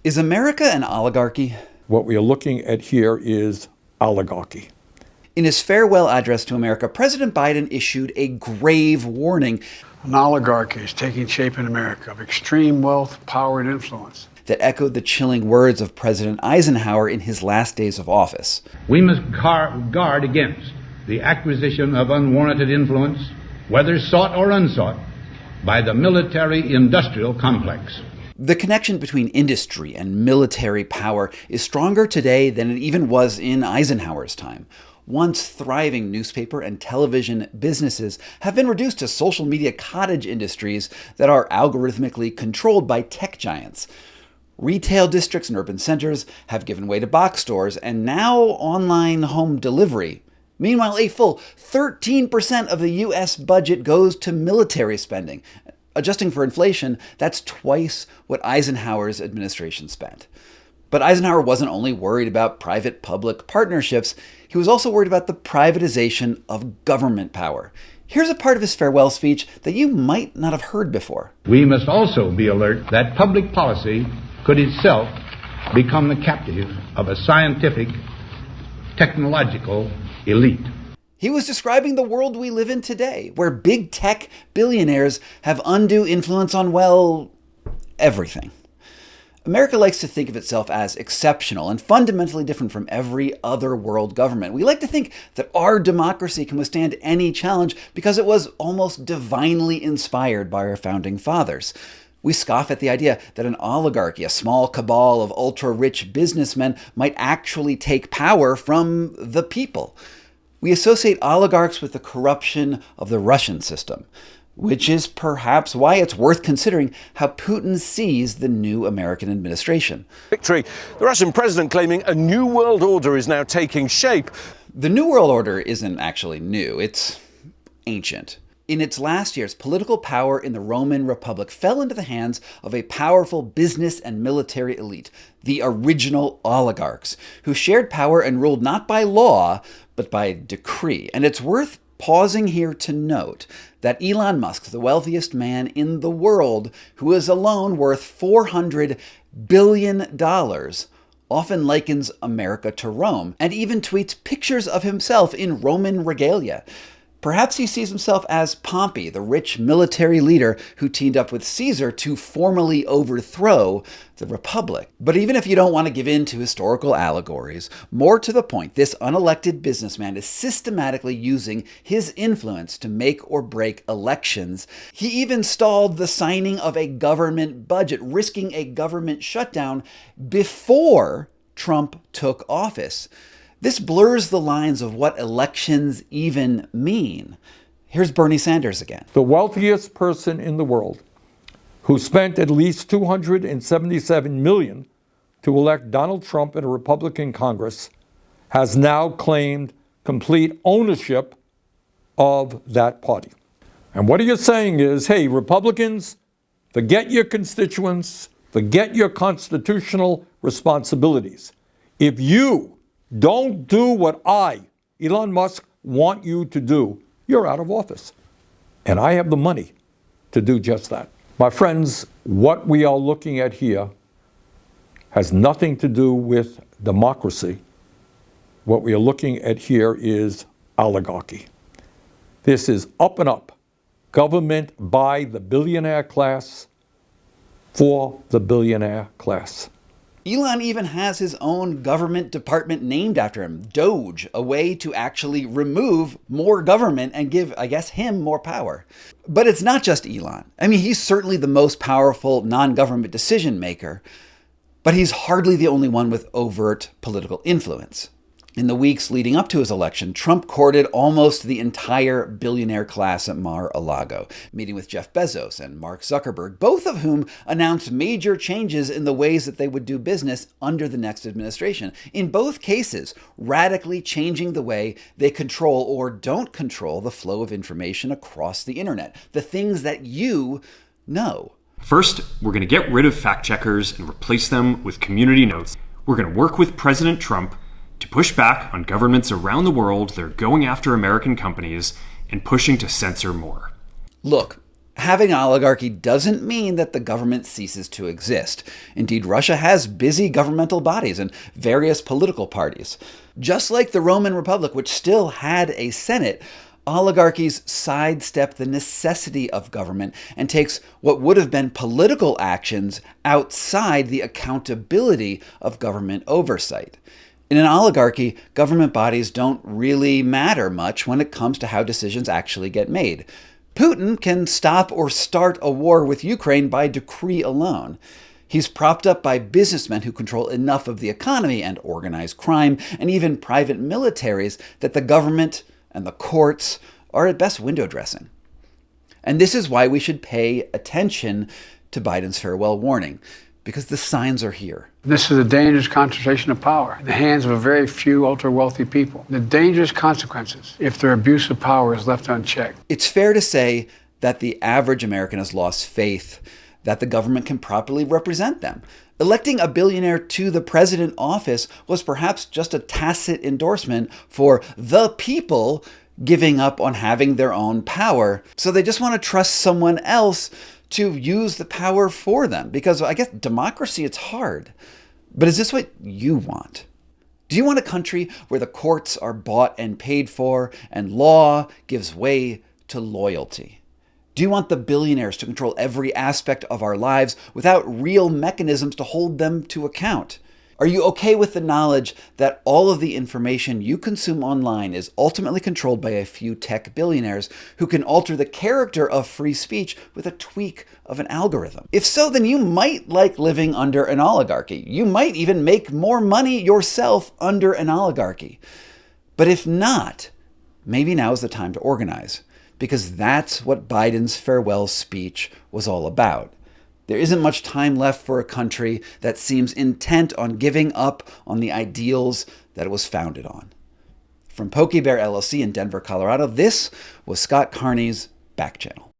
Is America an oligarchy? What we are looking at here is oligarchy. In his farewell address to America, President Biden issued a grave warning. An oligarchy is taking shape in America of extreme wealth, power, and influence That echoed the chilling words of President Eisenhower in his last days of office. We must guard against the acquisition of unwarranted influence, whether sought or unsought, by the military-industrial complex. The connection between industry and military power is stronger today than it even was in Eisenhower's time. Once thriving newspaper and television businesses have been reduced to social media cottage industries that are algorithmically controlled by tech giants. Retail districts and urban centers have given way to box stores and now online home delivery. Meanwhile, a full 13% of the U.S. budget goes to military spending. Adjusting for inflation, that's twice what Eisenhower's administration spent. But Eisenhower wasn't only worried about private-public partnerships, he was also worried about the privatization of government power. Here's a part of his farewell speech that you might not have heard before. We must also be alert that public policy could itself become the captive of a scientific, technological elite. He was describing the world we live in today, where big tech billionaires have undue influence on, well, everything. America likes to think of itself as exceptional and fundamentally different from every other world government. We like to think that our democracy can withstand any challenge because it was almost divinely inspired by our founding fathers. We scoff at the idea that an oligarchy, a small cabal of ultra-rich businessmen, might actually take power from the people. We associate oligarchs with the corruption of the Russian system, which is perhaps why it's worth considering how Putin sees the new American administration. Victory. The Russian president claiming a new world order is now taking shape. The New World Order isn't actually new, it's ancient. In its last years, political power in the Roman Republic fell into the hands of a powerful business and military elite, the original oligarchs, who shared power and ruled not by law, but by decree. And it's worth pausing here to note that Elon Musk, the wealthiest man in the world, who is alone worth $400 billion, often likens America to Rome, and even tweets pictures of himself in Roman regalia. Perhaps he sees himself as Pompey, the rich military leader who teamed up with Caesar to formally overthrow the Republic. But even if you don't want to give in to historical allegories, more to the point, this unelected businessman is systematically using his influence to make or break elections. He even stalled the signing of a government budget, risking a government shutdown before Trump took office. This blurs the lines of what elections even mean. Here's Bernie Sanders again. The wealthiest person in the world, who spent at least $277 million to elect Donald Trump in a Republican Congress, has now claimed complete ownership of that party. And what he is saying is, hey, Republicans, forget your constituents, forget your constitutional responsibilities. If you don't do what I, Elon Musk, want you to do, you're out of office. And I have the money to do just that. My friends, what we are looking at here has nothing to do with democracy. What we are looking at here is oligarchy. This is up and up. Government by the billionaire class for the billionaire class. Elon even has his own government department named after him, DOGE, a way to actually remove more government and give, I guess, him more power. But it's not just Elon. I mean, he's certainly the most powerful non-government decision maker, but he's hardly the only one with overt political influence. In the weeks leading up to his election, Trump courted almost the entire billionaire class at Mar-a-Lago, meeting with Jeff Bezos and Mark Zuckerberg, both of whom announced major changes in the ways that they would do business under the next administration. In both cases, radically changing the way they control or don't control the flow of information across the internet, the things that you know. First, we're going to get rid of fact checkers and replace them with community notes. We're going to work with President Trump to push back on governments around the world that are going after American companies and pushing to censor more. Look, Having an oligarchy doesn't mean that the government ceases to exist. Indeed, Russia has busy governmental bodies and various political parties. Just like the Roman Republic, which still had a Senate, oligarchies sidestep the necessity of government and takes what would have been political actions outside the accountability of government oversight. In an oligarchy, government bodies don't really matter much when it comes to how decisions actually get made. Putin can stop or start a war with Ukraine by decree alone. He's propped up by businessmen who control enough of the economy and organized crime and even private militaries that the government and the courts are at best window dressing. And this is why we should pay attention to Biden's farewell warning, because the signs are here. This is a dangerous concentration of power in the hands of a very few ultra-wealthy people. The dangerous consequences if their abuse of power is left unchecked. It's fair to say that the average American has lost faith that the government can properly represent them. Electing a billionaire to the president office was perhaps just a tacit endorsement for the people giving up on having their own power. So they just want to trust someone else to use the power for them. Because I guess democracy, it's hard. But is this what you want? Do you want a country where the courts are bought and paid for and law gives way to loyalty? Do you want the billionaires to control every aspect of our lives without real mechanisms to hold them to account? Are you okay with the knowledge that all of the information you consume online is ultimately controlled by a few tech billionaires who can alter the character of free speech with a tweak of an algorithm? If so, then you might like living under an oligarchy. You might even make more money yourself under an oligarchy. But if not, maybe now is the time to organize, because that's what Biden's farewell speech was all about. There isn't much time left for a country that seems intent on giving up on the ideals that it was founded on. From Pokey Bear LLC in Denver, Colorado, this was Scott Carney's Back Channel.